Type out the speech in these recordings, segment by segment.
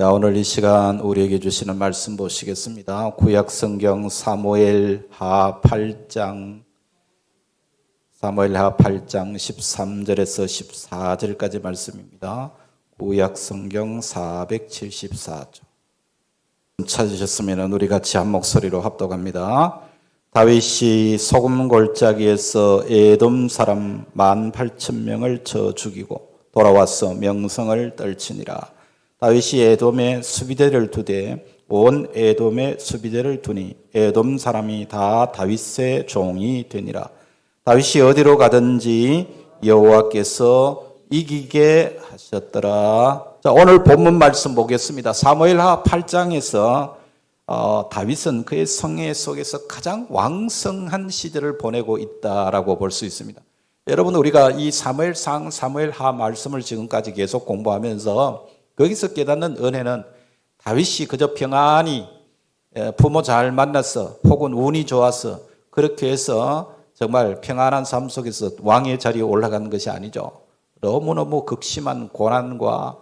자, 오늘 이 시간 우리에게 주시는 말씀 보시겠습니다. 구약 성경 사무엘하 8장 13절에서 14절까지 말씀입니다. 구약 성경 474조. 찾으셨으면 우리 같이 한 목소리로 합독합니다. 다윗이 소금 골짜기에서 에돔 사람 18,000명을 쳐 죽이고 돌아와서 명성을 떨치니라. 다윗이 에돔에 수비대를 두되 온 에돔에 수비대를 두니 에돔 사람이 다 다윗의 종이 되니라. 다윗이 어디로 가든지 여호와께서 이기게 하셨더라. 자, 오늘 본문 말씀 보겠습니다. 사무엘하 8장에서 다윗은 그의 성회 속에서 가장 왕성한 시절을 보내고 있다라고 볼 수 있습니다. 여러분, 우리가 이 사무엘상, 사무엘하 말씀을 지금까지 계속 공부하면서 거기서 깨닫는 은혜는 다윗이 그저 평안히 부모 잘 만나서 혹은 운이 좋아서 그렇게 해서 정말 평안한 삶 속에서 왕의 자리에 올라간 것이 아니죠. 너무너무 극심한 고난과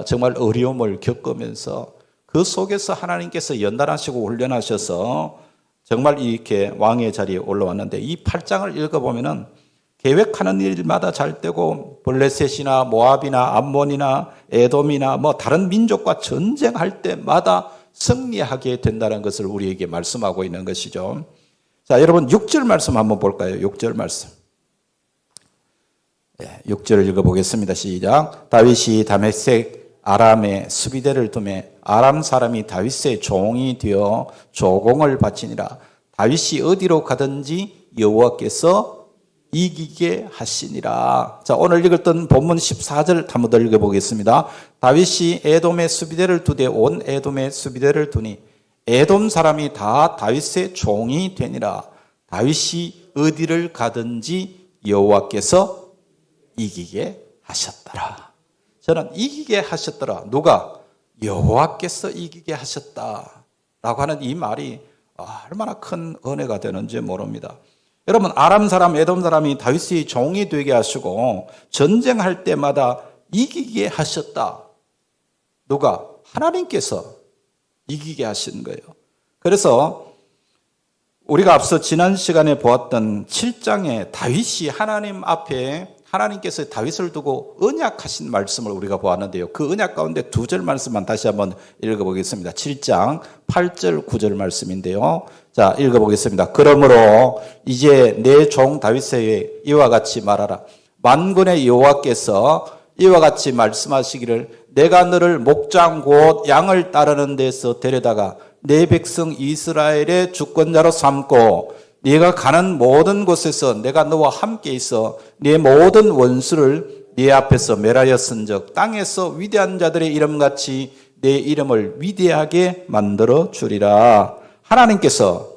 정말 어려움을 겪으면서 그 속에서 하나님께서 연단하시고 훈련하셔서 정말 이렇게 왕의 자리에 올라왔는데, 이 8장을 읽어보면은 계획하는 일마다 잘 되고 블레셋이나 모압이나 암몬이나 에돔이나 다른 민족과 전쟁할 때마다 승리하게 된다는 것을 우리에게 말씀하고 있는 것이죠. 자, 여러분 6절 말씀 한번 볼까요? 6절 말씀. 6절을 읽어보겠습니다. 시작. 다윗이 다메섹 아람에 수비대를 두매 아람 사람이 다윗의 종이 되어 조공을 바치니라. 다윗이 어디로 가든지 여호와께서 이기게 하시니라. 자, 오늘 읽었던 본문 14절 한번 더 읽어보겠습니다. 다윗이 에돔의 수비대를 두되 온 에돔의 수비대를 두니 에돔 사람이 다 다윗의 종이 되니라. 다윗이 어디를 가든지 여호와께서 이기게 하셨더라. 저는 이기게 하셨더라. 누가? 여호와께서 이기게 하셨다라고 하는 이 말이 얼마나 큰 은혜가 되는지 모릅니다. 여러분, 아람 사람, 에돔 사람이 다윗의 종이 되게 하시고 전쟁할 때마다 이기게 하셨다. 누가? 하나님께서 이기게 하신 거예요. 그래서 우리가 앞서 지난 시간에 보았던 7장에 다윗이 하나님 앞에 하나님께서 다윗을 두고 언약하신 말씀을 우리가 보았는데요. 그 언약 가운데 2절 말씀만 다시 한번 읽어보겠습니다. 7장 8절 9절 말씀인데요. 자, 읽어보겠습니다. 그러므로 이제 내 종 다윗에게 이와 같이 말하라. 만군의 여호와께서 이와 같이 말씀하시기를 내가 너를 목장 곧 양을 따르는 데서 데려다가 내 백성 이스라엘의 주권자로 삼고 네가 가는 모든 곳에서 내가 너와 함께 있어 네 모든 원수를 네 앞에서 멸하였은즉 땅에서 위대한 자들의 이름같이 내 이름을 위대하게 만들어 주리라. 하나님께서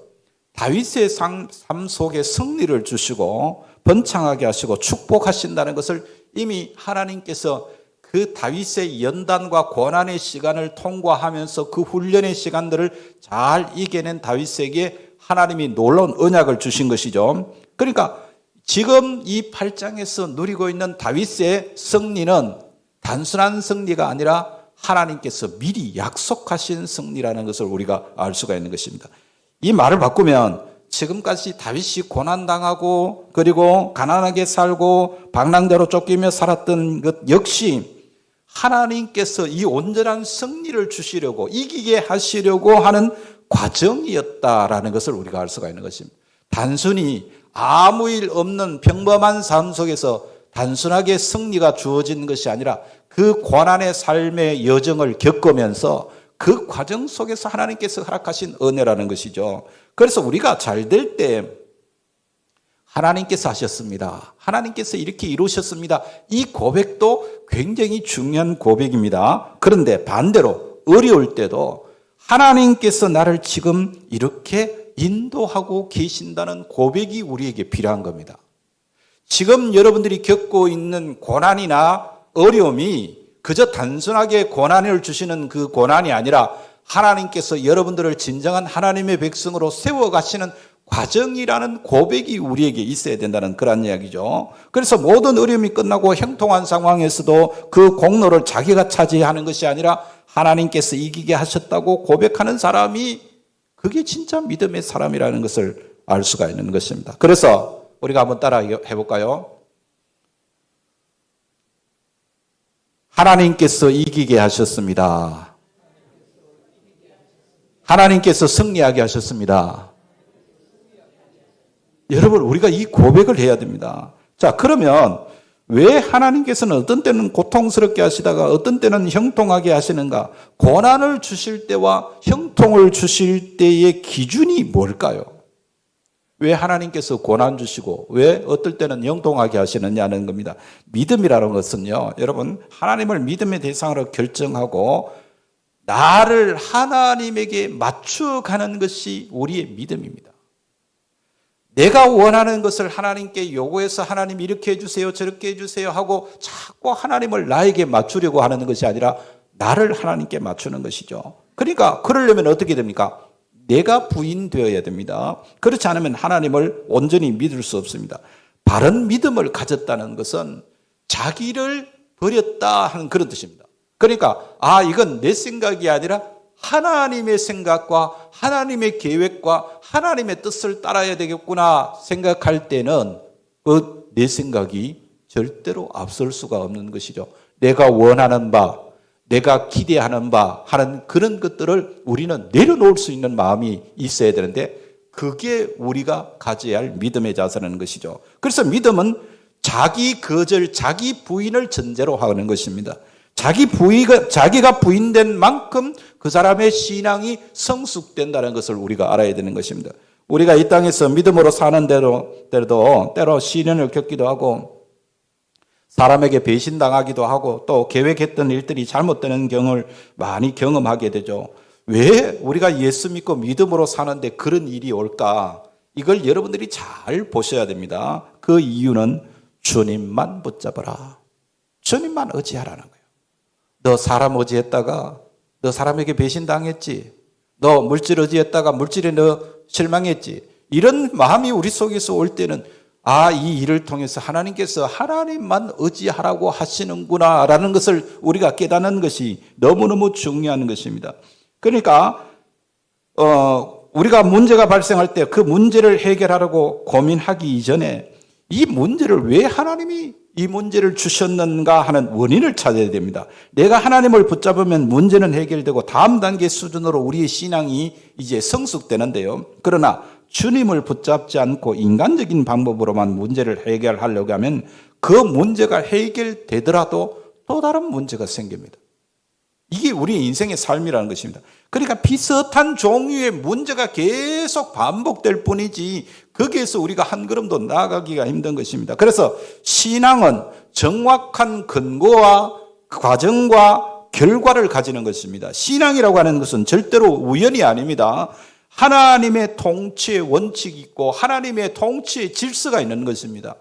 다윗의 삶 속에 승리를 주시고 번창하게 하시고 축복하신다는 것을 이미 하나님께서 그 다윗의 연단과 고난의 시간을 통과하면서 그 훈련의 시간들을 잘 이겨낸 다윗에게 하나님이 놀라운 언약을 주신 것이죠. 그러니까 지금 이 8장에서 누리고 있는 다윗의 승리는 단순한 승리가 아니라 하나님께서 미리 약속하신 승리라는 것을 우리가 알 수가 있는 것입니다. 이 말을 바꾸면 지금까지 다윗이 고난당하고 그리고 가난하게 살고 방랑자로 쫓기며 살았던 것 역시 하나님께서 이 온전한 승리를 주시려고 이기게 하시려고 하는 과정이었다라는 것을 우리가 알 수가 있는 것입니다. 단순히 아무 일 없는 평범한 삶 속에서 단순하게 승리가 주어진 것이 아니라 그 고난의 삶의 여정을 겪으면서 그 과정 속에서 하나님께서 허락하신 은혜라는 것이죠. 그래서 우리가 잘 될 때 하나님께서 하셨습니다. 하나님께서 이렇게 이루셨습니다. 이 고백도 굉장히 중요한 고백입니다. 그런데 반대로 어려울 때도 하나님께서 나를 지금 이렇게 인도하고 계신다는 고백이 우리에게 필요한 겁니다. 지금 여러분들이 겪고 있는 고난이나 어려움이 그저 단순하게 고난을 주시는 그 고난이 아니라 하나님께서 여러분들을 진정한 하나님의 백성으로 세워가시는 과정이라는 고백이 우리에게 있어야 된다는 그런 이야기죠. 그래서 모든 어려움이 끝나고 형통한 상황에서도 그 공로를 자기가 차지하는 것이 아니라 하나님께서 이기게 하셨다고 고백하는 사람이 그게 진짜 믿음의 사람이라는 것을 알 수가 있는 것입니다. 그래서 우리가 한번 따라 해볼까요? 하나님께서 이기게 하셨습니다. 하나님께서 승리하게 하셨습니다. 여러분, 우리가 이 고백을 해야 됩니다. 자, 그러면 왜 하나님께서는 어떤 때는 고통스럽게 하시다가 어떤 때는 형통하게 하시는가? 고난을 주실 때와 형통을 주실 때의 기준이 뭘까요? 왜 하나님께서 고난 주시고 왜 어떨 때는 형통하게 하시느냐는 겁니다. 믿음이라는 것은요, 여러분, 하나님을 믿음의 대상으로 결정하고 나를 하나님에게 맞춰가는 것이 우리의 믿음입니다. 내가 원하는 것을 하나님께 요구해서 하나님 이렇게 해주세요, 저렇게 해주세요 하고 자꾸 하나님을 나에게 맞추려고 하는 것이 아니라 나를 하나님께 맞추는 것이죠. 그러니까 그러려면 어떻게 됩니까? 내가 부인되어야 됩니다. 그렇지 않으면 하나님을 온전히 믿을 수 없습니다. 바른 믿음을 가졌다는 것은 자기를 버렸다 하는 그런 뜻입니다. 그러니까 이건 내 생각이 아니라 하나님의 생각과 하나님의 계획과 하나님의 뜻을 따라야 되겠구나 생각할 때는 내 생각이 절대로 앞설 수가 없는 것이죠. 내가 원하는 바, 내가 기대하는 바 하는 그런 것들을 우리는 내려놓을 수 있는 마음이 있어야 되는데 그게 우리가 가져야 할 믿음의 자세라는 것이죠. 그래서 믿음은 자기 거절, 자기 부인을 전제로 하는 것입니다. 자기가 부인된 만큼 그 사람의 신앙이 성숙된다는 것을 우리가 알아야 되는 것입니다. 우리가 이 땅에서 믿음으로 사는 때로 시련을 겪기도 하고 사람에게 배신당하기도 하고 또 계획했던 일들이 잘못되는 경우를 많이 경험하게 되죠. 왜 우리가 예수 믿고 믿음으로 사는데 그런 일이 올까? 이걸 여러분들이 잘 보셔야 됩니다. 그 이유는 주님만 붙잡아라. 주님만 의지하라는 거예요. 너 사람 의지했다가 너 사람에게 배신당했지. 너 물질 의지했다가 물질에 너 실망했지. 이런 마음이 우리 속에서 올 때는 이 일을 통해서 하나님께서 하나님만 의지하라고 하시는구나 라는 것을 우리가 깨닫는 것이 너무너무 중요한 것입니다. 그러니까 우리가 문제가 발생할 때 그 문제를 해결하려고 고민하기 이전에 이 문제를 왜 하나님이 이 문제를 주셨는가 하는 원인을 찾아야 됩니다. 내가 하나님을 붙잡으면 문제는 해결되고 다음 단계 수준으로 우리의 신앙이 이제 성숙되는데요. 그러나 주님을 붙잡지 않고 인간적인 방법으로만 문제를 해결하려고 하면 그 문제가 해결되더라도 또 다른 문제가 생깁니다. 이게 우리 인생의 삶이라는 것입니다. 그러니까 비슷한 종류의 문제가 계속 반복될 뿐이지 거기에서 우리가 한 걸음도 나아가기가 힘든 것입니다. 그래서 신앙은 정확한 근거와 과정과 결과를 가지는 것입니다. 신앙이라고 하는 것은 절대로 우연이 아닙니다. 하나님의 통치의 원칙이 있고 하나님의 통치의 질서가 있는 것입니다.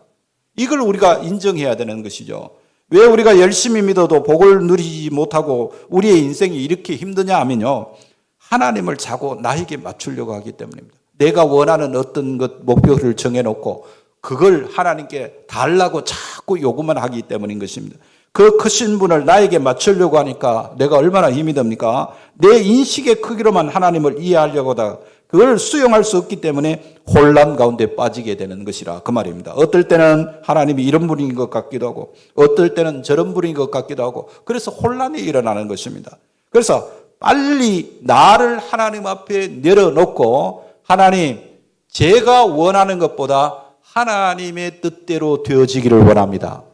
이걸 우리가 인정해야 되는 것이죠. 왜 우리가 열심히 믿어도 복을 누리지 못하고 우리의 인생이 이렇게 힘드냐 하면요, 하나님을 자꾸 나에게 맞추려고 하기 때문입니다. 내가 원하는 어떤 목표를 정해놓고 그걸 하나님께 달라고 자꾸 요구만 하기 때문인 것입니다. 그 크신 분을 나에게 맞추려고 하니까 내가 얼마나 힘이 듭니까? 내 인식의 크기로만 하나님을 이해하려고 하다가 그걸 수용할 수 없기 때문에 혼란 가운데 빠지게 되는 것이라 그 말입니다. 어떨 때는 하나님이 이런 분인 것 같기도 하고 어떨 때는 저런 분인 것 같기도 하고 그래서 혼란이 일어나는 것입니다. 그래서 빨리 나를 하나님 앞에 내려놓고 하나님, 제가 원하는 것보다 하나님의 뜻대로 되어지기를 원합니다.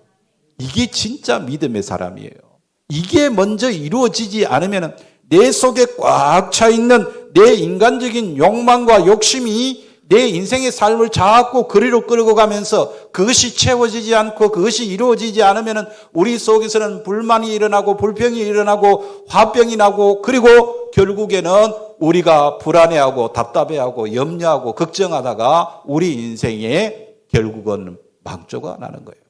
이게 진짜 믿음의 사람이에요. 이게 먼저 이루어지지 않으면 내 속에 꽉 차 있는 내 인간적인 욕망과 욕심이 내 인생의 삶을 자꾸 그리로 끌고 가면서 그것이 채워지지 않고 그것이 이루어지지 않으면 우리 속에서는 불만이 일어나고 불평이 일어나고 화병이 나고 그리고 결국에는 우리가 불안해하고 답답해하고 염려하고 걱정하다가 우리 인생에 결국은 망조가 나는 거예요.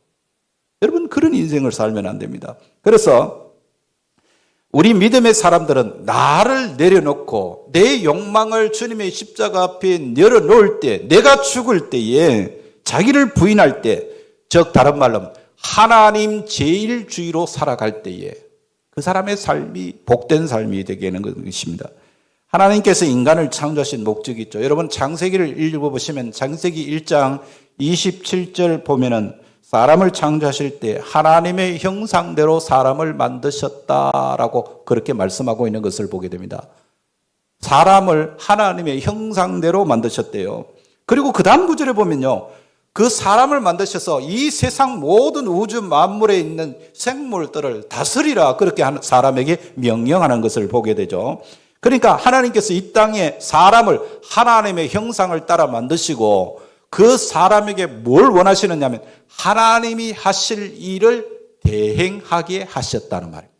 여러분, 그런 인생을 살면 안 됩니다. 그래서 우리 믿음의 사람들은 나를 내려놓고 내 욕망을 주님의 십자가 앞에 내려놓을 때, 내가 죽을 때에 자기를 부인할 때, 즉 다른 말로 하나님 제일주의로 살아갈 때에 그 사람의 삶이 복된 삶이 되게 하는 것입니다. 하나님께서 인간을 창조하신 목적이 있죠. 여러분 창세기를 읽어보시면 창세기 1장 27절 보면은 사람을 창조하실 때 하나님의 형상대로 사람을 만드셨다라고 그렇게 말씀하고 있는 것을 보게 됩니다. 사람을 하나님의 형상대로 만드셨대요. 그리고 그 다음 구절에 보면요. 그 사람을 만드셔서 이 세상 모든 우주 만물에 있는 생물들을 다스리라 그렇게 사람에게 명령하는 것을 보게 되죠. 그러니까 하나님께서 이 땅에 사람을 하나님의 형상을 따라 만드시고 그 사람에게 뭘 원하시느냐면 하나님이 하실 일을 대행하게 하셨다는 말이에요.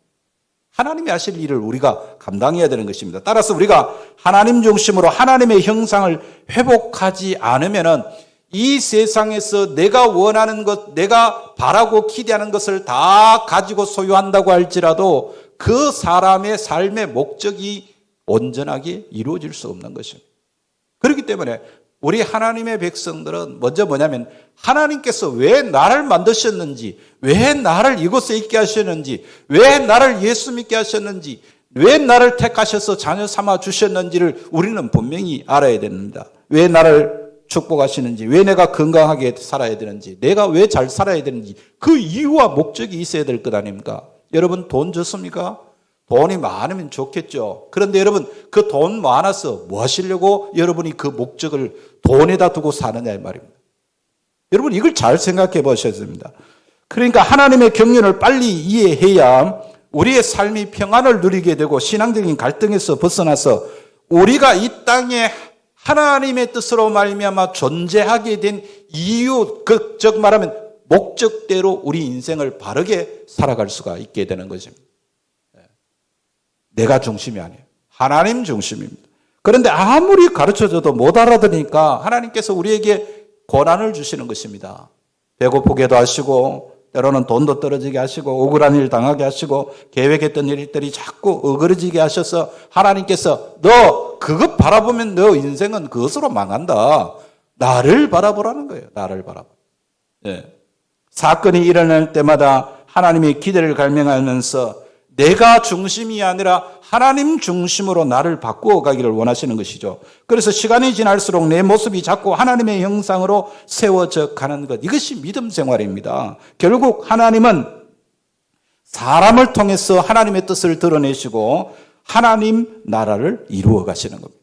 하나님이 하실 일을 우리가 감당해야 되는 것입니다. 따라서 우리가 하나님 중심으로 하나님의 형상을 회복하지 않으면은 이 세상에서 내가 원하는 것, 내가 바라고 기대하는 것을 다 가지고 소유한다고 할지라도 그 사람의 삶의 목적이 온전하게 이루어질 수 없는 것입니다. 그렇기 때문에 우리 하나님의 백성들은 먼저 뭐냐면 하나님께서 왜 나를 만드셨는지, 왜 나를 이곳에 있게 하셨는지, 왜 나를 예수 믿게 하셨는지, 왜 나를 택하셔서 자녀 삼아 주셨는지를 우리는 분명히 알아야 됩니다. 왜 나를 축복하시는지, 왜 내가 건강하게 살아야 되는지, 내가 왜 잘 살아야 되는지 그 이유와 목적이 있어야 될 것 아닙니까? 여러분 돈 좋습니까? 돈이 많으면 좋겠죠. 그런데 여러분 그 돈 많아서 뭐 하시려고 여러분이 그 목적을 돈에다 두고 사느냐 이 말입니다. 여러분 이걸 잘 생각해 보셔야 됩니다. 그러니까 하나님의 경륜을 빨리 이해해야 우리의 삶이 평안을 누리게 되고 신앙적인 갈등에서 벗어나서 우리가 이 땅에 하나님의 뜻으로 말미암아 존재하게 된 이유, 즉 말하면 목적대로 우리 인생을 바르게 살아갈 수가 있게 되는 것입니다. 내가 중심이 아니에요. 하나님 중심입니다. 그런데 아무리 가르쳐줘도 못 알아들으니까 하나님께서 우리에게 고난을 주시는 것입니다. 배고프게도 하시고 때로는 돈도 떨어지게 하시고 억울한 일 당하게 하시고 계획했던 일들이 자꾸 어그러지게 하셔서 하나님께서 너 그것 바라보면 너 인생은 그것으로 망한다. 나를 바라보라는 거예요. 나를 바라보. 네. 사건이 일어날 때마다 하나님의 기대를 갈망하면서 내가 중심이 아니라 하나님 중심으로 나를 바꾸어 가기를 원하시는 것이죠. 그래서 시간이 지날수록 내 모습이 자꾸 하나님의 형상으로 세워져 가는 것. 이것이 믿음 생활입니다. 결국 하나님은 사람을 통해서 하나님의 뜻을 드러내시고 하나님 나라를 이루어 가시는 겁니다.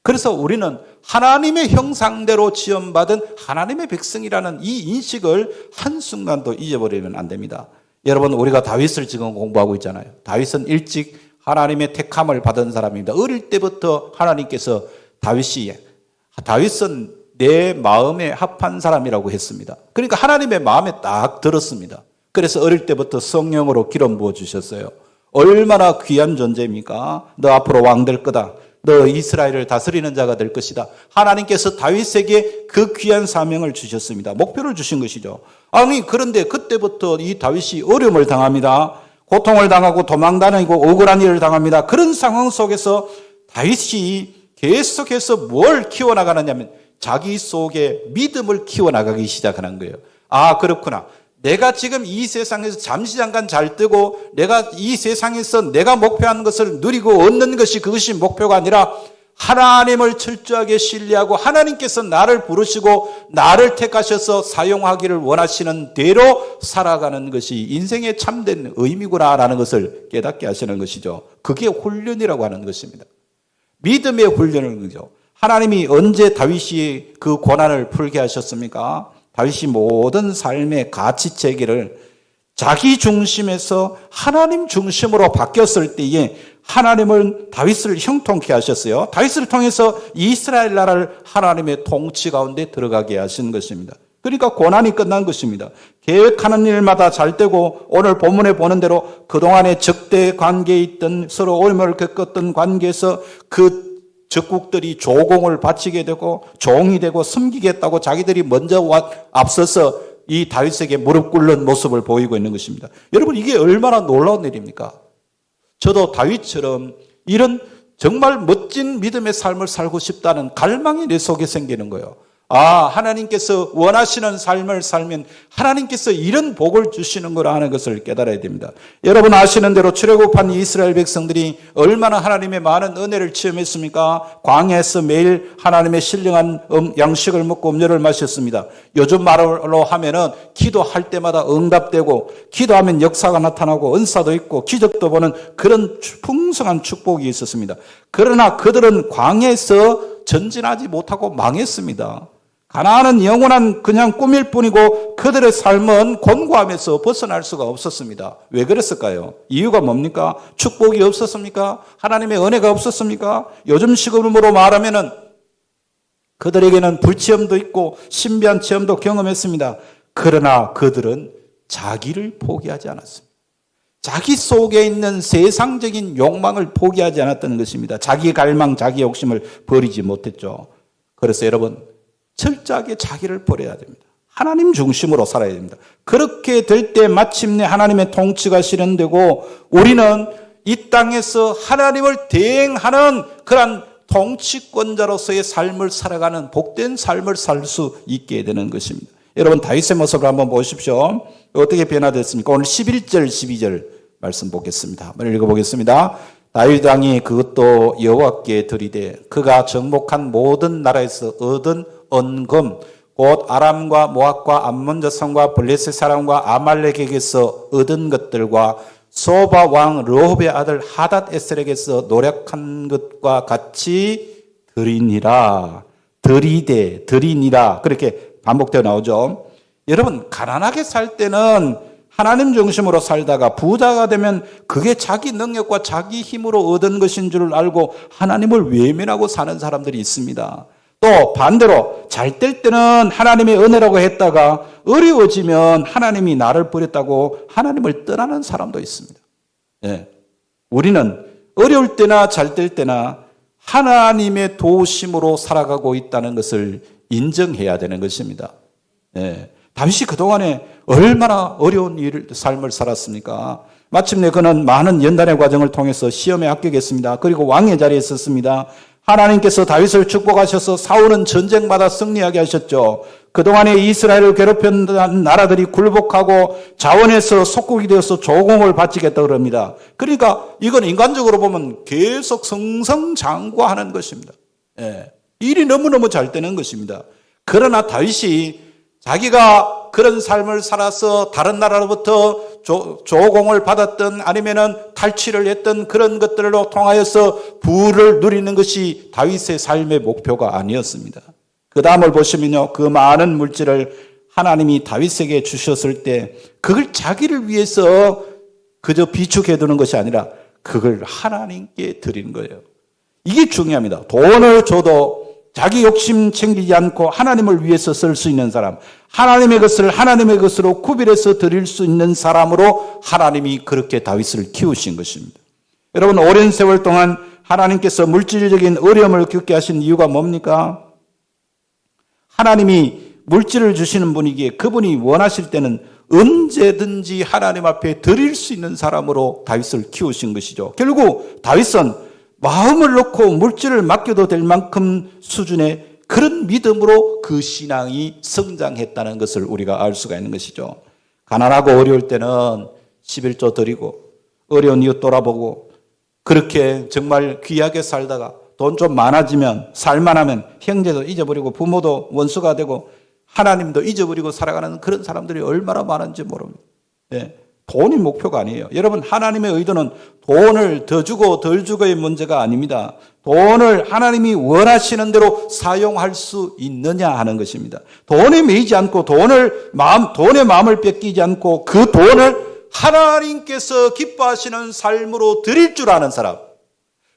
그래서 우리는 하나님의 형상대로 지음받은 하나님의 백성이라는 이 인식을 한순간도 잊어버리면 안 됩니다. 여러분 우리가 다윗을 지금 공부하고 있잖아요. 다윗은 일찍 하나님의 택함을 받은 사람입니다. 어릴 때부터 하나님께서 다윗은 내 마음에 합한 사람이라고 했습니다. 그러니까 하나님의 마음에 딱 들었습니다. 그래서 어릴 때부터 성령으로 기름 부어주셨어요. 얼마나 귀한 존재입니까? 너 앞으로 왕 될 거다. 너 이스라엘을 다스리는 자가 될 것이다. 하나님께서 다윗에게 그 귀한 사명을 주셨습니다. 목표를 주신 것이죠. 아니 그런데 그때부터 이 다윗이 어려움을 당합니다. 고통을 당하고 도망다니고 억울한 일을 당합니다. 그런 상황 속에서 다윗이 계속해서 뭘 키워나가느냐면 자기 속에 믿음을 키워나가기 시작하는 거예요. 아 그렇구나. 내가 지금 이 세상에서 잠시 잠깐 잘 뜨고 내가 이 세상에서 내가 목표하는 것을 누리고 얻는 것이 그것이 목표가 아니라 하나님을 철저하게 신뢰하고 하나님께서 나를 부르시고 나를 택하셔서 사용하기를 원하시는 대로 살아가는 것이 인생의 참된 의미구나라는 것을 깨닫게 하시는 것이죠. 그게 훈련이라고 하는 것입니다. 믿음의 훈련을 거죠. 하나님이 언제 다윗이 그 고난을 풀게 하셨습니까? 다윗이 모든 삶의 가치 체계를 자기 중심에서 하나님 중심으로 바뀌었을 때에 하나님은 다윗을 형통케 하셨어요. 다윗을 통해서 이스라엘 나라를 하나님의 통치 가운데 들어가게 하신 것입니다. 그러니까 고난이 끝난 것입니다. 계획하는 일마다 잘 되고 오늘 본문에 보는 대로 그동안의 적대 관계에 있던 서로 어려움을 겪었던 관계에서 그 적국들이 조공을 바치게 되고 종이 되고 섬기겠다고 자기들이 먼저 앞서서 이 다윗에게 무릎 꿇는 모습을 보이고 있는 것입니다. 여러분 이게 얼마나 놀라운 일입니까? 저도 다윗처럼 이런 정말 멋진 믿음의 삶을 살고 싶다는 갈망이 내 속에 생기는 거예요. 하나님께서 원하시는 삶을 살면 하나님께서 이런 복을 주시는 거라 하는 것을 깨달아야 됩니다. 여러분 아시는 대로 출애굽한 이스라엘 백성들이 얼마나 하나님의 많은 은혜를 체험했습니까? 광야에서 매일 하나님의 신령한 양식을 먹고 음료를 마셨습니다. 요즘 말로 하면은 기도할 때마다 응답되고 기도하면 역사가 나타나고 은사도 있고 기적도 보는 그런 풍성한 축복이 있었습니다. 그러나 그들은 광야에서 전진하지 못하고 망했습니다. 가나안은 영원한 그냥 꿈일 뿐이고 그들의 삶은 곤고함에서 벗어날 수가 없었습니다. 왜 그랬을까요? 이유가 뭡니까? 축복이 없었습니까? 하나님의 은혜가 없었습니까? 요즘 식으로 말하면은 그들에게는 불체험도 있고 신비한 체험도 경험했습니다. 그러나 그들은 자기를 포기하지 않았습니다. 자기 속에 있는 세상적인 욕망을 포기하지 않았다는 것입니다. 자기 갈망, 자기 욕심을 버리지 못했죠. 그래서 여러분 철저하게 자기를 버려야 됩니다. 하나님 중심으로 살아야 됩니다. 그렇게 될 때 마침내 하나님의 통치가 실현되고 우리는 이 땅에서 하나님을 대행하는 그러한 통치권자로서의 삶을 살아가는 복된 삶을 살 수 있게 되는 것입니다. 여러분 다윗의 모습을 한번 보십시오. 어떻게 변화됐습니까? 오늘 11절 12절 말씀 보겠습니다. 한번 읽어보겠습니다. 다윗 왕이 그것도 여호와께 드리되 그가 정복한 모든 나라에서 얻은 언금 곧 아람과 모압과 암몬 자손과 블레셋 사람과 아말렉에게서 얻은 것들과 소바 왕 르홉의 아들 하닷 에셀에게서 노력한 것과 같이 드리니라. 드리니라. 그렇게 반복되어 나오죠. 여러분 가난하게 살 때는 하나님 중심으로 살다가 부자가 되면 그게 자기 능력과 자기 힘으로 얻은 것인 줄 알고 하나님을 외면하고 사는 사람들이 있습니다. 또 반대로 잘 될 때는 하나님의 은혜라고 했다가 어려워지면 하나님이 나를 버렸다고 하나님을 떠나는 사람도 있습니다. 예. 우리는 어려울 때나 잘 될 때나 하나님의 도우심으로 살아가고 있다는 것을 인정해야 되는 것입니다. 예. 다윗이 그동안에 얼마나 어려운 삶을 살았습니까? 마침내 그는 많은 연단의 과정을 통해서 시험에 합격했습니다. 그리고 왕의 자리에 섰습니다. 하나님께서 다윗을 축복하셔서 사울은 전쟁마다 승리하게 하셨죠. 그동안에 이스라엘을 괴롭혔던 나라들이 굴복하고 자원에서 속국이 되어서 조공을 바치겠다 그럽니다. 그러니까 이건 인간적으로 보면 계속 승승장구하는 것입니다. 예. 일이 너무너무 잘 되는 것입니다. 그러나 다윗이 자기가 그런 삶을 살아서 다른 나라로부터 조공을 받았던 아니면은 탈취를 했던 그런 것들로 통하여서 부를 누리는 것이 다윗의 삶의 목표가 아니었습니다. 그 다음을 보시면요. 그 많은 물질을 하나님이 다윗에게 주셨을 때 그걸 자기를 위해서 그저 비축해 두는 것이 아니라 그걸 하나님께 드리는 거예요. 이게 중요합니다. 돈을 줘도 자기 욕심 챙기지 않고 하나님을 위해서 쓸 수 있는 사람, 하나님의 것을 하나님의 것으로 구별해서 드릴 수 있는 사람으로 하나님이 그렇게 다윗을 키우신 것입니다. 여러분 오랜 세월 동안 하나님께서 물질적인 어려움을 겪게 하신 이유가 뭡니까? 하나님이 물질을 주시는 분이기에 그분이 원하실 때는 언제든지 하나님 앞에 드릴 수 있는 사람으로 다윗을 키우신 것이죠. 결국 다윗은 마음을 놓고 물질을 맡겨도 될 만큼 수준의 그런 믿음으로 그 신앙이 성장했다는 것을 우리가 알 수가 있는 것이죠. 가난하고 어려울 때는 11조 드리고 어려운 이웃 돌아보고 그렇게 정말 귀하게 살다가 돈 좀 많아지면 살만하면 형제도 잊어버리고 부모도 원수가 되고 하나님도 잊어버리고 살아가는 그런 사람들이 얼마나 많은지 모릅니다. 네. 돈이 목표가 아니에요. 여러분 하나님의 의도는 돈을 더 주고 덜 주고의 문제가 아닙니다. 돈을 하나님이 원하시는 대로 사용할 수 있느냐 하는 것입니다. 돈에 매이지 않고 돈의 마음을 뺏기지 않고 그 돈을 하나님께서 기뻐하시는 삶으로 드릴 줄 아는 사람,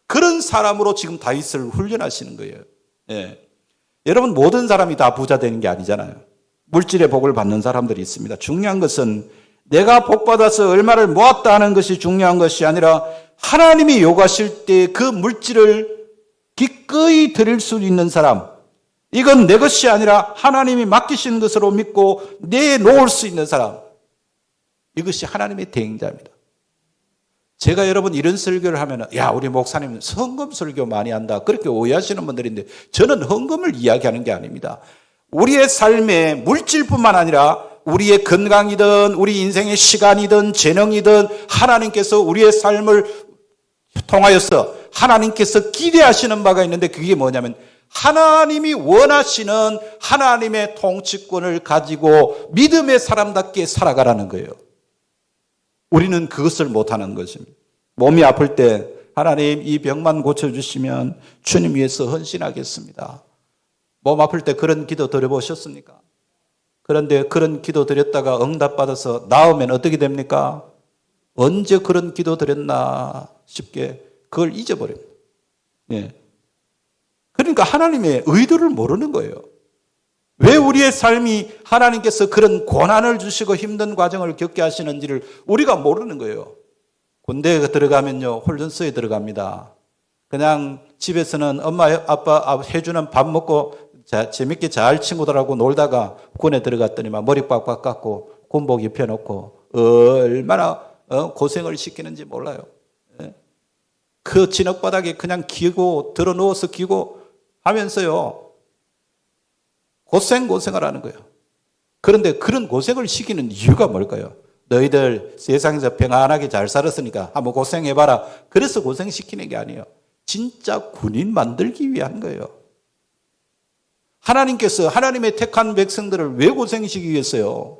그런 사람으로 지금 다윗을 훈련하시는 거예요. 예. 여러분 모든 사람이 다 부자 되는 게 아니잖아요. 물질의 복을 받는 사람들이 있습니다. 중요한 것은 내가 복받아서 얼마를 모았다 하는 것이 중요한 것이 아니라 하나님이 요구하실 때 그 물질을 기꺼이 드릴 수 있는 사람, 이건 내 것이 아니라 하나님이 맡기신 것으로 믿고 내놓을 수 있는 사람, 이것이 하나님의 대행자입니다. 제가 여러분 이런 설교를 하면 야 우리 목사님 헌금 설교 많이 한다 그렇게 오해하시는 분들인데 저는 헌금을 이야기하는 게 아닙니다. 우리의 삶에 물질뿐만 아니라 우리의 건강이든 우리 인생의 시간이든 재능이든 하나님께서 우리의 삶을 통하여서 하나님께서 기대하시는 바가 있는데 그게 뭐냐면 하나님이 원하시는 하나님의 통치권을 가지고 믿음의 사람답게 살아가라는 거예요. 우리는 그것을 못하는 것입니다. 몸이 아플 때 하나님 이 병만 고쳐주시면 주님 위해서 헌신하겠습니다. 몸 아플 때 그런 기도 드려보셨습니까? 그런데 그런 기도 드렸다가 응답받아서 나오면 어떻게 됩니까? 언제 그런 기도 드렸나 싶게 그걸 잊어버립니다. 예. 그러니까 하나님의 의도를 모르는 거예요. 왜 우리의 삶이 하나님께서 그런 고난을 주시고 힘든 과정을 겪게 하시는지를 우리가 모르는 거예요. 군대에 들어가면요, 훈련소에 들어갑니다. 그냥 집에서는 엄마, 아빠 해주는 밥 먹고 재밌게 잘 친구들하고 놀다가 군에 들어갔더니만 머리 빡빡 깎고 군복 입혀놓고 얼마나 고생을 시키는지 몰라요. 그 진흙바닥에 그냥 기고 들어 누워서 기고 하면서요. 고생을 하는 거예요. 그런데 그런 고생을 시키는 이유가 뭘까요? 너희들 세상에서 평안하게 잘 살았으니까 한번 고생해봐라. 그래서 고생시키는 게 아니에요. 진짜 군인 만들기 위한 거예요. 하나님께서 하나님의 택한 백성들을 왜 고생시키겠어요?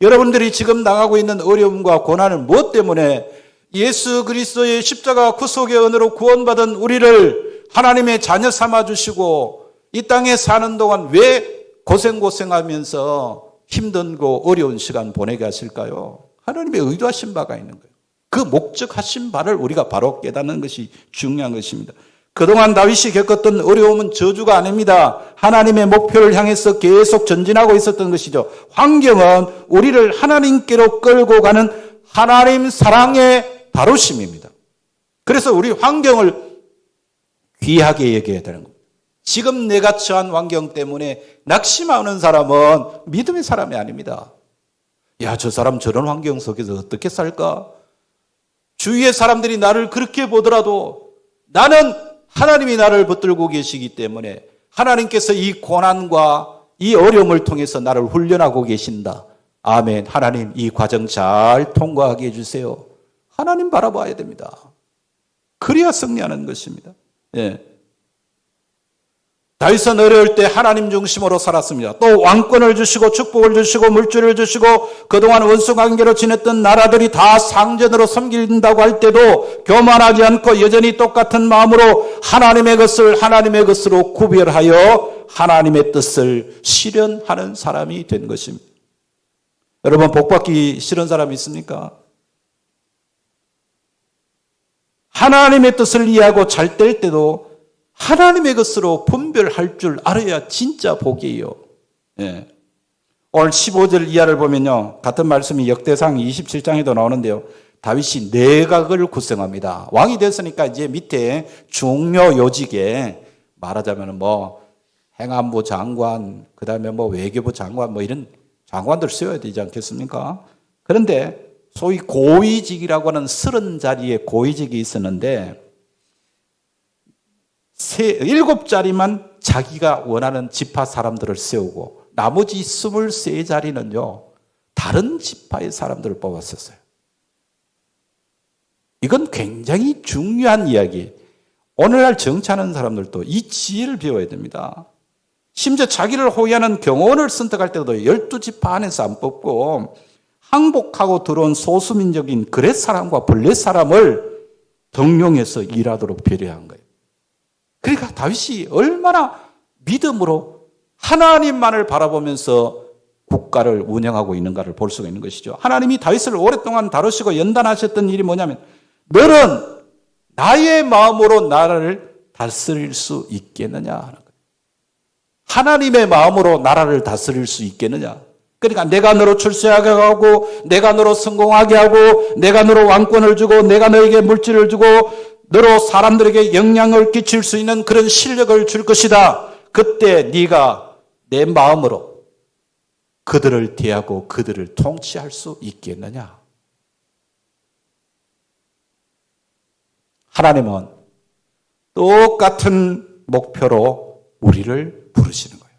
여러분들이 지금 당하고 있는 어려움과 고난은 무엇 때문에 예수 그리스도의 십자가 구속의 은혜로 구원받은 우리를 하나님의 자녀 삼아주시고 이 땅에 사는 동안 왜 고생하면서 힘든고 어려운 시간 보내게 하실까요? 하나님의 의도하신 바가 있는 거예요. 그 목적하신 바를 우리가 바로 깨닫는 것이 중요한 것입니다. 그동안 다윗이 겪었던 어려움은 저주가 아닙니다. 하나님의 목표를 향해서 계속 전진하고 있었던 것이죠. 환경은 우리를 하나님께로 끌고 가는 하나님 사랑의 다루심입니다. 그래서 우리 환경을 귀하게 여겨야 되는 겁니다. 지금 내가 처한 환경 때문에 낙심하는 사람은 믿음의 사람이 아닙니다. 야, 저 사람 저런 환경 속에서 어떻게 살까? 주위의 사람들이 나를 그렇게 보더라도 나는 하나님이 나를 붙들고 계시기 때문에 하나님께서 이 고난과 이 어려움을 통해서 나를 훈련하고 계신다. 아멘. 하나님 이 과정 잘 통과하게 해주세요. 하나님 바라봐야 됩니다. 그래야 승리하는 것입니다. 예. 다윗은 어려울 때 하나님 중심으로 살았습니다. 또 왕권을 주시고 축복을 주시고 물질을 주시고 그동안 원수관계로 지냈던 나라들이 다 상전으로 섬긴다고 할 때도 교만하지 않고 여전히 똑같은 마음으로 하나님의 것으로 구별하여 하나님의 뜻을 실현하는 사람이 된 것입니다. 여러분 복받기 싫은 사람 있습니까? 하나님의 뜻을 이해하고 잘 될 때도 하나님의 것으로 분별할 줄 알아야 진짜 복이에요. 예. 오늘 15절 이하를 보면요. 같은 말씀이 역대상 27장에도 나오는데요. 다윗이 내각을 구성합니다. 왕이 됐으니까 이제 밑에 중요 요직에 말하자면 행안부 장관, 그 다음에 외교부 장관 이런 장관들 세워야 되지 않겠습니까? 그런데 소위 고위직이라고 하는 30자리의 고위직이 있었는데 7자리만 자기가 원하는 지파 사람들을 세우고 나머지 23자리는요. 다른 지파의 사람들을 뽑았었어요. 이건 굉장히 중요한 이야기. 오늘날 정치하는 사람들도 이 지혜를 배워야 됩니다. 심지어 자기를 호위하는 경호원을 선택할 때도 12지파 안에서 안 뽑고 항복하고 들어온 소수민족인 그렛 사람과 블렛 사람을 등용해서 일하도록 배려한 거예요. 그러니까 다윗이 얼마나 믿음으로 하나님만을 바라보면서 국가를 운영하고 있는가를 볼 수가 있는 것이죠. 하나님이 다윗을 오랫동안 다루시고 연단하셨던 일이 뭐냐면 너는 나의 마음으로 나라를 다스릴 수 있겠느냐 하는 거예요. 하나님의 마음으로 나라를 다스릴 수 있겠느냐. 그러니까 내가 너로 출세하게 하고 내가 너로 성공하게 하고 내가 너로 왕권을 주고 내가 너에게 물질을 주고 너로 사람들에게 영향을 끼칠 수 있는 그런 실력을 줄 것이다. 그때 네가 내 마음으로 그들을 대하고 그들을 통치할 수 있겠느냐. 하나님은 똑같은 목표로 우리를 부르시는 거예요.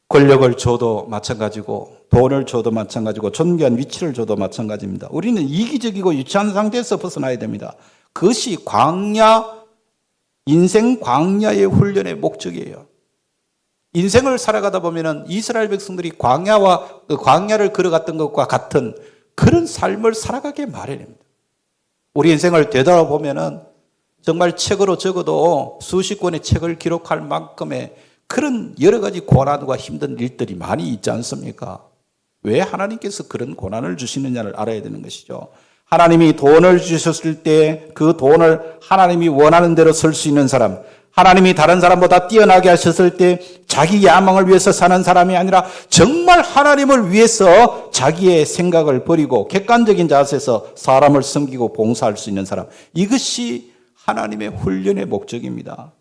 권력을 줘도 마찬가지고 돈을 줘도 마찬가지고 존귀한 위치를 줘도 마찬가지입니다. 우리는 이기적이고 유치한 상태에서 벗어나야 됩니다. 그것이 광야, 인생 광야의 훈련의 목적이에요. 인생을 살아가다 보면은 이스라엘 백성들이 광야를 걸어갔던 것과 같은 그런 삶을 살아가게 마련입니다. 우리 인생을 되돌아보면은 정말 책으로 적어도 수십 권의 책을 기록할 만큼의 그런 여러 가지 고난과 힘든 일들이 많이 있지 않습니까? 왜 하나님께서 그런 고난을 주시느냐를 알아야 되는 것이죠. 하나님이 돈을 주셨을 때 그 돈을 하나님이 원하는 대로 쓸 수 있는 사람, 하나님이 다른 사람보다 뛰어나게 하셨을 때 자기 야망을 위해서 사는 사람이 아니라 정말 하나님을 위해서 자기의 생각을 버리고 객관적인 자세에서 사람을 섬기고 봉사할 수 있는 사람, 이것이 하나님의 훈련의 목적입니다.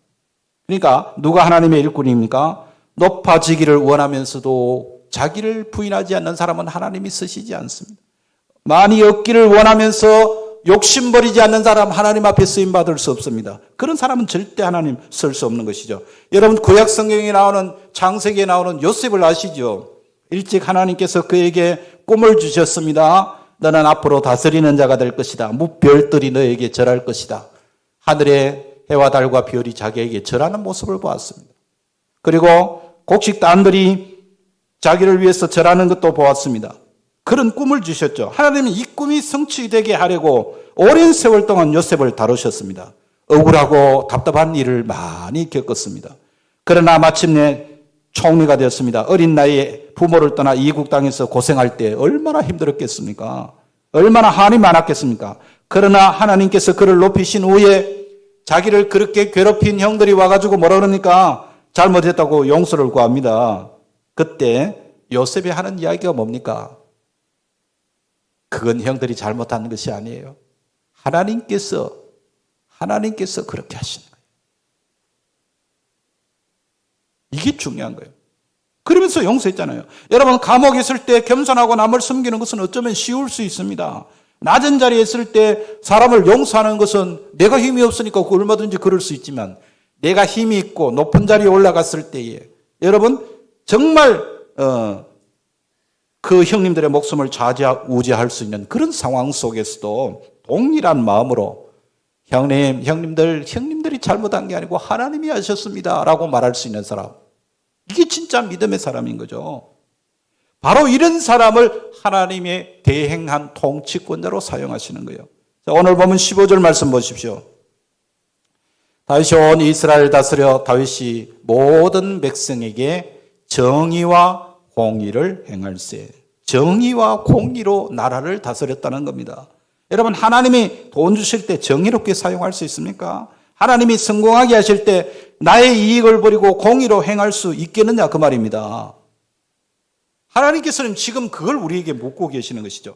그러니까 누가 하나님의 일꾼입니까? 높아지기를 원하면서도 자기를 부인하지 않는 사람은 하나님이 쓰시지 않습니다. 많이 얻기를 원하면서 욕심버리지 않는 사람 하나님 앞에 쓰임받을 수 없습니다. 그런 사람은 절대 하나님 쓸 수 없는 것이죠. 여러분 구약 성경에 나오는 창세기에 나오는 요셉을 아시죠? 일찍 하나님께서 그에게 꿈을 주셨습니다. 너는 앞으로 다스리는 자가 될 것이다. 무별들이 너에게 절할 것이다. 하늘의 해와 달과 별이 자기에게 절하는 모습을 보았습니다. 그리고 곡식단들이 자기를 위해서 절하는 것도 보았습니다. 그런 꿈을 주셨죠. 하나님은 이 꿈이 성취되게 하려고 오랜 세월 동안 요셉을 다루셨습니다. 억울하고 답답한 일을 많이 겪었습니다. 그러나 마침내 총리가 되었습니다. 어린 나이에 부모를 떠나 이국 땅에서 고생할 때 얼마나 힘들었겠습니까? 얼마나 한이 많았겠습니까? 그러나 하나님께서 그를 높이신 후에 자기를 그렇게 괴롭힌 형들이 와가지고 뭐라 그러니까 잘못했다고 용서를 구합니다. 그때 요셉이 하는 이야기가 뭡니까? 그건 형들이 잘못한 것이 아니에요. 하나님께서 그렇게 하시는 거예요. 이게 중요한 거예요. 그러면서 용서했잖아요. 여러분 감옥에 있을 때 겸손하고 남을 섬기는 것은 어쩌면 쉬울 수 있습니다. 낮은 자리에 있을 때 사람을 용서하는 것은 내가 힘이 없으니까 얼마든지 그럴 수 있지만 내가 힘이 있고 높은 자리에 올라갔을 때에 여러분 정말 그 형님들의 목숨을 좌지우지할 수 있는 그런 상황 속에서도 동일한 마음으로 형님들이 잘못한 게 아니고 하나님이 하셨습니다 라고 말할 수 있는 사람, 이게 진짜 믿음의 사람인 거죠. 바로 이런 사람을 하나님의 대행한 통치권자로 사용하시는 거예요. 자, 오늘 보면 15절 말씀 보십시오. 다윗이 온 이스라엘 다스려 다윗이 모든 백성에게 정의와 공의를 행할세. 정의와 공의로 나라를 다스렸다는 겁니다. 여러분 하나님이 돈 주실 때 정의롭게 사용할 수 있습니까? 하나님이 성공하게 하실 때 나의 이익을 버리고 공의로 행할 수 있겠느냐 그 말입니다. 하나님께서는 지금 그걸 우리에게 묻고 계시는 것이죠.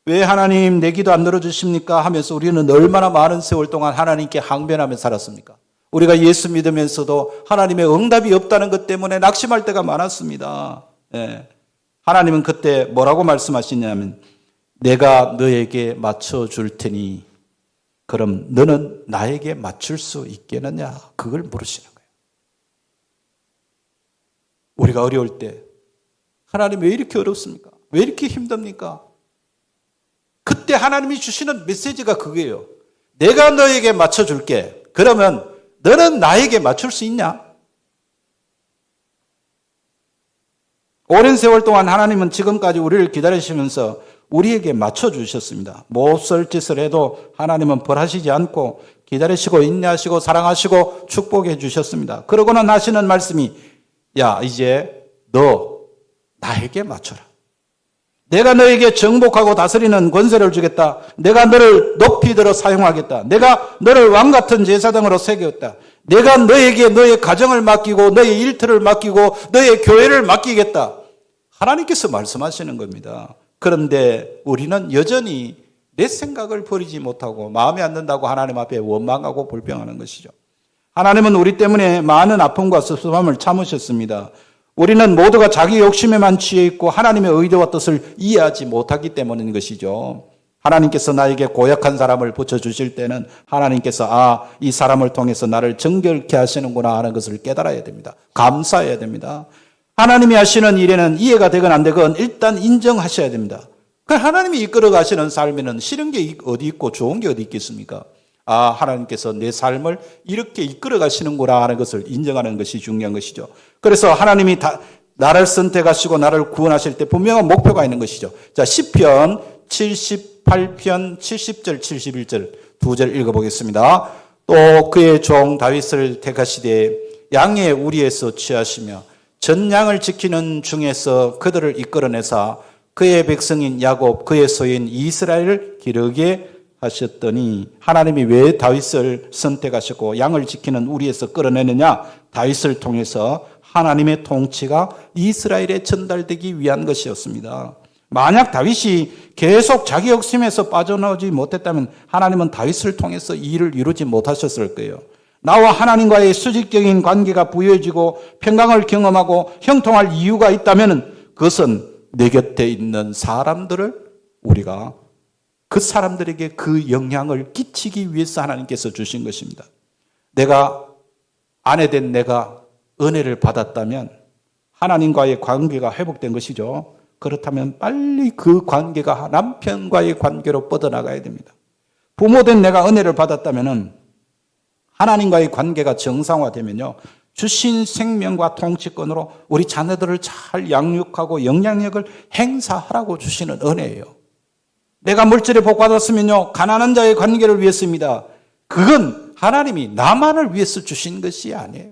왜 하나님 내 기도 안 들어주십니까? 하면서 우리는 얼마나 많은 세월 동안 하나님께 항변하며 살았습니까? 우리가 예수 믿으면서도 하나님의 응답이 없다는 것 때문에 낙심할 때가 많았습니다. 예. 하나님은 그때 뭐라고 말씀하시냐면 내가 너에게 맞춰줄 테니 그럼 너는 나에게 맞출 수 있겠느냐? 그걸 물으시는 거예요. 우리가 어려울 때 하나님 왜 이렇게 어렵습니까? 왜 이렇게 힘듭니까? 그때 하나님이 주시는 메시지가 그거예요. 내가 너에게 맞춰줄게. 그러면 너는 나에게 맞출 수 있냐? 오랜 세월 동안 하나님은 지금까지 우리를 기다리시면서 우리에게 맞춰주셨습니다. 몹쓸 짓을 해도 하나님은 벌하시지 않고 기다리시고 인내하시고 사랑하시고 축복해 주셨습니다. 그러고는 하시는 말씀이 야 이제 너 나에게 맞춰라. 내가 너에게 정복하고 다스리는 권세를 주겠다. 내가 너를 높이 들어 사용하겠다. 내가 너를 왕같은 제사장으로 새겼다. 내가 너에게 너의 가정을 맡기고 너의 일터를 맡기고 너의 교회를 맡기겠다. 하나님께서 말씀하시는 겁니다. 그런데 우리는 여전히 내 생각을 버리지 못하고 마음에 안 든다고 하나님 앞에 원망하고 불평하는 것이죠. 하나님은 우리 때문에 많은 아픔과 섭섭함을 참으셨습니다. 우리는 모두가 자기 욕심에만 취해 있고 하나님의 의도와 뜻을 이해하지 못하기 때문인 것이죠. 하나님께서 나에게 고약한 사람을 붙여주실 때는 하나님께서 이 사람을 통해서 나를 정결케 하시는구나 하는 것을 깨달아야 됩니다. 감사해야 됩니다. 하나님이 하시는 일에는 이해가 되건 안 되건 일단 인정하셔야 됩니다. 하나님이 이끌어 가시는 삶에는 싫은 게 어디 있고 좋은 게 어디 있겠습니까? 하나님께서 내 삶을 이렇게 이끌어 가시는구나 하는 것을 인정하는 것이 중요한 것이죠. 그래서 하나님이 나를 선택하시고 나를 구원하실 때 분명한 목표가 있는 것이죠. 자, 시편 78편 70절 71절 두 절 읽어보겠습니다. 또 그의 종 다윗을 택하시되 양의 우리에서 취하시며 전 양을 지키는 중에서 그들을 이끌어내사 그의 백성인 야곱 그의 소유인 이스라엘을 기르게 하셨더니 하나님이 왜 다윗을 선택하셨고 양을 지키는 우리에서 끌어내느냐? 다윗을 통해서 하나님의 통치가 이스라엘에 전달되기 위한 것이었습니다. 만약 다윗이 계속 자기 욕심에서 빠져나오지 못했다면 하나님은 다윗을 통해서 이 일을 이루지 못하셨을 거예요. 나와 하나님과의 수직적인 관계가 부여해지고 평강을 경험하고 형통할 이유가 있다면 그것은 내 곁에 있는 사람들을 우리가 그 사람들에게 그 영향을 끼치기 위해서 하나님께서 주신 것입니다. 내가 아내 된 내가 은혜를 받았다면 하나님과의 관계가 회복된 것이죠. 그렇다면 빨리 그 관계가 남편과의 관계로 뻗어나가야 됩니다. 부모된 내가 은혜를 받았다면 하나님과의 관계가 정상화되면요, 주신 생명과 통치권으로 우리 자녀들을 잘 양육하고 영향력을 행사하라고 주시는 은혜예요. 내가 물질에 복받았으면요, 가난한 자의 관계를 위해서입니다. 그건 하나님이 나만을 위해서 주신 것이 아니에요.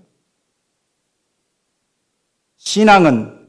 신앙은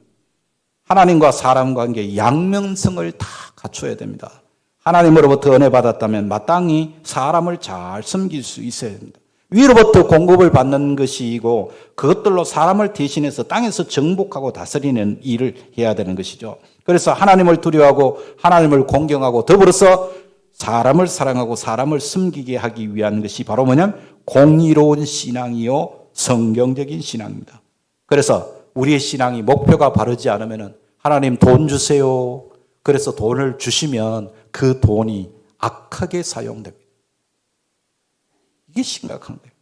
하나님과 사람 관계의 양면성을 다 갖춰야 됩니다. 하나님으로부터 은혜 받았다면 마땅히 사람을 잘 섬길 수 있어야 됩니다. 위로부터 공급을 받는 것이고 그것들로 사람을 대신해서 땅에서 정복하고 다스리는 일을 해야 되는 것이죠. 그래서 하나님을 두려워하고 하나님을 공경하고 더불어서 사람을 사랑하고 사람을 섬기게 하기 위한 것이 바로 뭐냐면 공의로운 신앙이요 성경적인 신앙입니다. 그래서 우리의 신앙이 목표가 바르지 않으면 하나님 돈 주세요. 그래서 돈을 주시면 그 돈이 악하게 사용됩니다. 이게 심각한 거예요.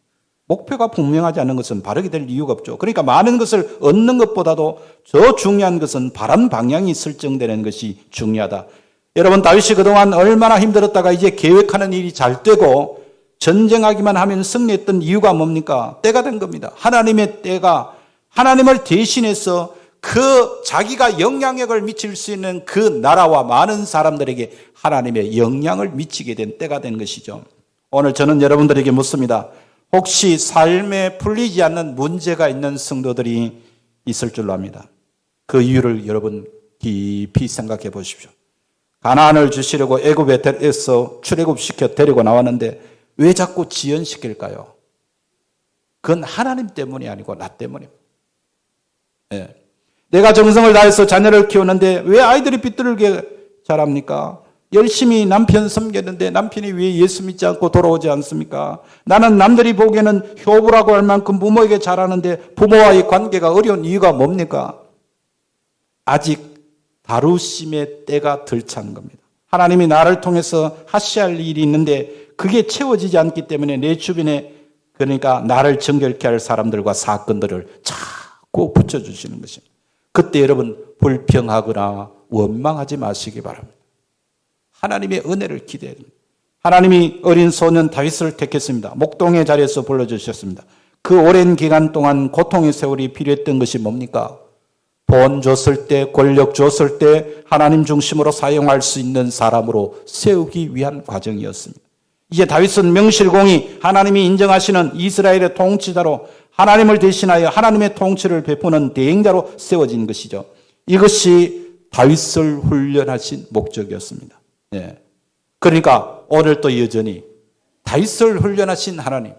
목표가 분명하지 않은 것은 바르게 될 이유가 없죠. 그러니까 많은 것을 얻는 것보다도 더 중요한 것은 바른 방향이 설정되는 것이 중요하다. 여러분, 다윗이 그동안 얼마나 힘들었다가 이제 계획하는 일이 잘 되고 전쟁하기만 하면 승리했던 이유가 뭡니까? 때가 된 겁니다. 하나님의 때가 하나님을 대신해서 그 자기가 영향력을 미칠 수 있는 그 나라와 많은 사람들에게 하나님의 영향을 미치게 된 때가 된 것이죠. 오늘 저는 여러분들에게 묻습니다. 혹시 삶에 풀리지 않는 문제가 있는 성도들이 있을 줄로 압니다. 그 이유를 여러분 깊이 생각해 보십시오. 가나안을 주시려고 애굽에서 출애굽시켜 데리고 나왔는데 왜 자꾸 지연시킬까요? 그건 하나님 때문이 아니고 나 때문입니다. 네. 내가 정성을 다해서 자녀를 키우는데 왜 아이들이 삐뚤게 자랍니까? 열심히 남편 섬겼는데 남편이 왜 예수 믿지 않고 돌아오지 않습니까? 나는 남들이 보기에는 효부라고 할 만큼 부모에게 잘하는데 부모와의 관계가 어려운 이유가 뭡니까? 아직 다루심의 때가 덜 찬 겁니다. 하나님이 나를 통해서 하셔야 할 일이 있는데 그게 채워지지 않기 때문에 내 주변에 그러니까 나를 정결케 할 사람들과 사건들을 자꾸 붙여주시는 것입니다. 그때 여러분 불평하거나 원망하지 마시기 바랍니다. 하나님의 은혜를 기대해야 됩니다. 하나님이 어린 소년 다윗을 택했습니다. 목동의 자리에서 불러주셨습니다. 그 오랜 기간 동안 고통의 세월이 필요했던 것이 뭡니까? 돈 줬을 때, 권력 줬을 때 하나님 중심으로 사용할 수 있는 사람으로 세우기 위한 과정이었습니다. 이제 다윗은 명실공히 하나님이 인정하시는 이스라엘의 통치자로 하나님을 대신하여 하나님의 통치를 베푸는 대행자로 세워진 것이죠. 이것이 다윗을 훈련하신 목적이었습니다. 네. 그러니까 오늘도 여전히 다윗을 훈련하신 하나님,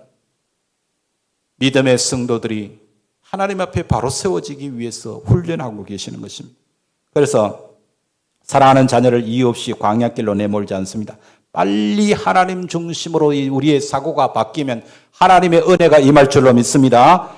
믿음의 성도들이 하나님 앞에 바로 세워지기 위해서 훈련하고 계시는 것입니다. 그래서 사랑하는 자녀를 이유 없이 광야길로 내몰지 않습니다. 빨리 하나님 중심으로 우리의 사고가 바뀌면 하나님의 은혜가 임할 줄로 믿습니다.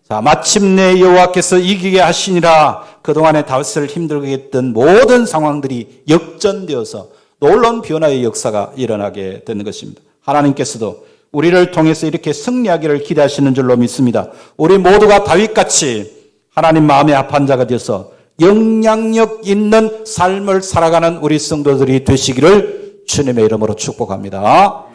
자, 마침내 여호와께서 이기게 하시니라. 그동안에 다윗을 힘들게 했던 모든 상황들이 역전되어서 놀라운 변화의 역사가 일어나게 되는 것입니다. 하나님께서도 우리를 통해서 이렇게 승리하기를 기대하시는 줄로 믿습니다. 우리 모두가 다윗같이 하나님 마음에 합한 자가 되어서 영향력 있는 삶을 살아가는 우리 성도들이 되시기를 주님의 이름으로 축복합니다.